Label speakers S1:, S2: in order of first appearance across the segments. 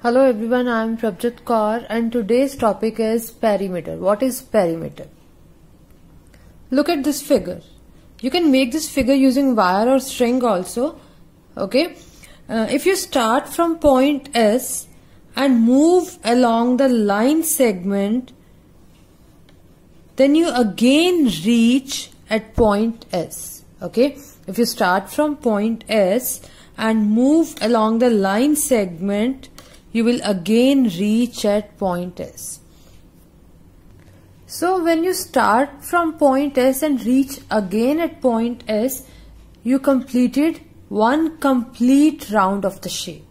S1: Hello everyone, I am Prabjit Kaur and today's topic is perimeter. What is perimeter? Look at this figure. You can make this figure using wire or string also. Okay. If you start from point S and move along the line segment, then you again reach at point S. Okay. If you start from point S and move along the line segment, you will again reach at point S. So when you start from point S and reach again at point S, you completed one complete round of the shape.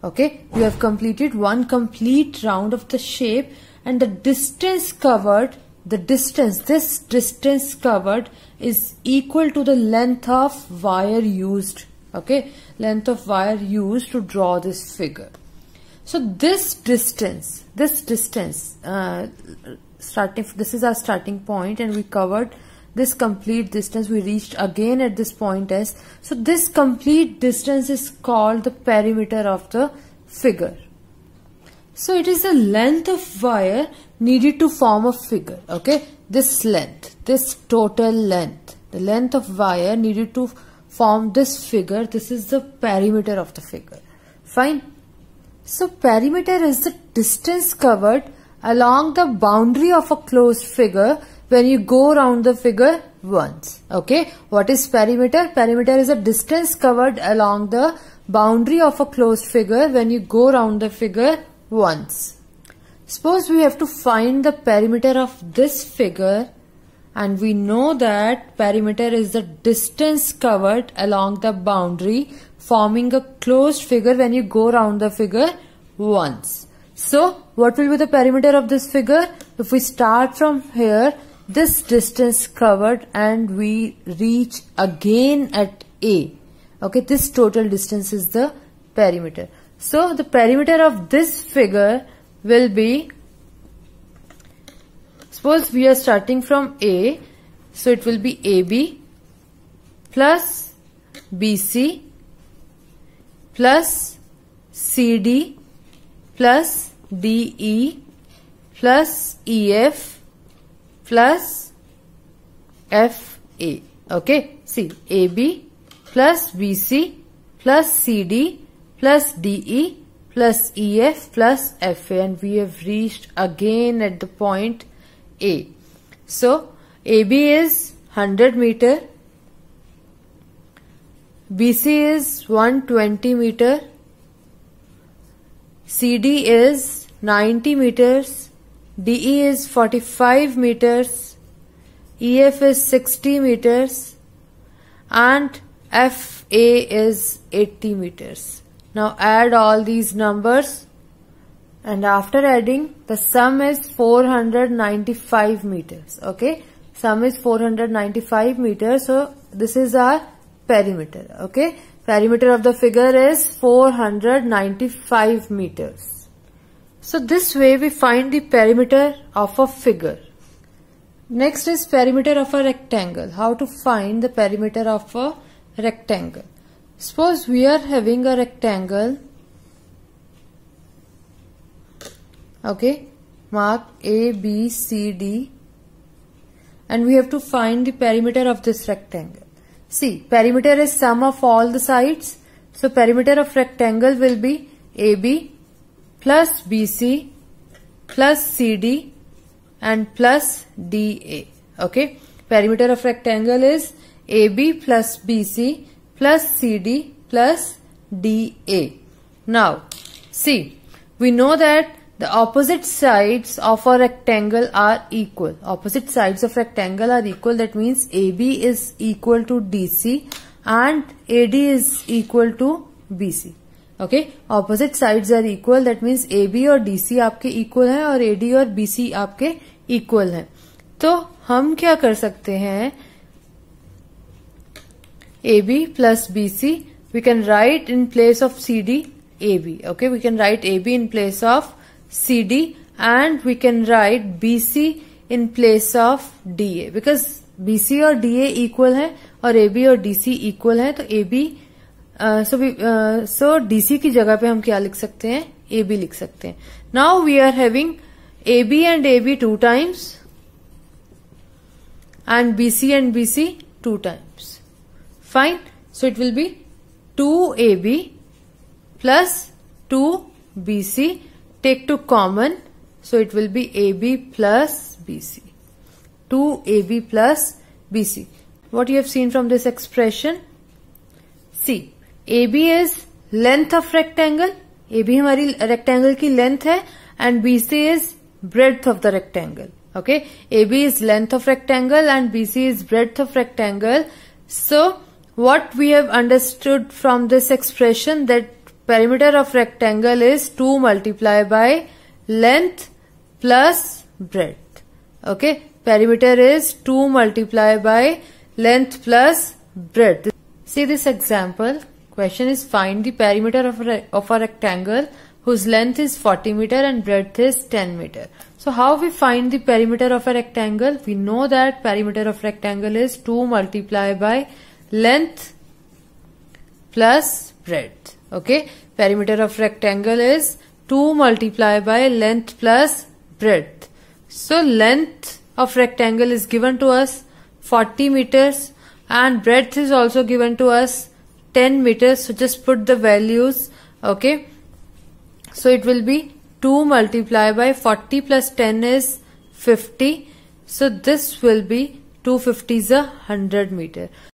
S1: Okay, you have completed one complete round of the shape, and the distance covered, this distance covered is equal to the length of wire used. Okay, length of wire used to draw this figure. So this distance, this is our starting point, and we covered this complete distance. We reached again at this point S. So this complete distance is called the perimeter of the figure. So it is the length of wire needed to form a figure. Okay, this length, this total length, the length of wire needed to form this figure. This is the perimeter of the figure. Fine. So perimeter is the distance covered along the boundary of a closed figure when you go around the figure once. Okay, what is perimeter? Perimeter is a distance covered along the boundary of a closed figure when you go around the figure once. Suppose we have to find the perimeter of this figure, and we know that perimeter is the distance covered along the boundary forming a closed figure when you go around the figure once. So what will be the perimeter of this figure? If we start from here, this distance covered, and we reach again at A. Okay, this total distance is the perimeter. So the perimeter of this figure will be, suppose we are starting from A, so it will be AB plus BC plus CD plus DE plus EF plus FA. Okay, see, AB plus BC plus CD plus DE plus EF plus FA, and we have reached again at the point A. So AB is 100 meter, BC is 120 meter, CD is 90 meters, DE is 45 meters, EF is 60 meters, and FA is 80 meters. Now add all these numbers, and after adding, the sum is 495 meters. Okay, sum is 495 meters. So this is our perimeter. Okay, perimeter of the figure is 495 meters. So this way we find the perimeter of a figure. Next is perimeter of a rectangle. How to find the perimeter of a rectangle? Suppose we are having a rectangle. Okay, mark A, B, C, D, and we have to find the perimeter of this rectangle. See, perimeter is sum of all the sides. So perimeter of rectangle will be AB plus BC plus CD and plus DA. Okay, perimeter of rectangle is AB plus BC plus CD plus DA. Now, see, we know that the opposite sides of a rectangle are equal. Opposite sides of rectangle are equal. That means AB is equal to DC and AD is equal to BC. Okay, opposite sides are equal. That means AB और DC आपके equal हैं और AD और BC आपके equal हैं. तो हम क्या कर सकते हैं? AB plus BC, we can write in place of CD AB. Okay, we can write AB in place of CD, and we can write BC in place of DA, because BC और DA equal है और AB और DC equal है. तो AB सो DC की जगह पे हम क्या लिख सकते हैं? AB लिख सकते हैं. Now we are having AB and AB 2 times and BC and BC 2 times. Fine. So it will be 2AB plus 2BC. Take 2 common. So it will be AB plus BC. 2AB plus BC. What you have seen from this expression? See, AB is length of rectangle. AB हमारी rectangle की length है and BC is breadth of the rectangle. Okay, AB is length of rectangle and BC is breadth of rectangle. So what we have understood from this expression, that perimeter of rectangle is 2 multiplied by length plus breadth. Okay, perimeter is 2 multiplied by length plus breadth. See this example. Question is, find the perimeter of a rectangle whose length is 40 meter and breadth is 10 meter. So how we find the perimeter of a rectangle? We know that perimeter of rectangle is 2 multiplied by length plus breadth. Okay, perimeter of rectangle is 2 multiplied by length plus breadth. So length of rectangle is given to us 40 meters and breadth is also given to us 10 meters. So just put the values. Okay, so it will be 2 multiplied by 40 plus 10 is 50. So this will be 250 is 100 meter.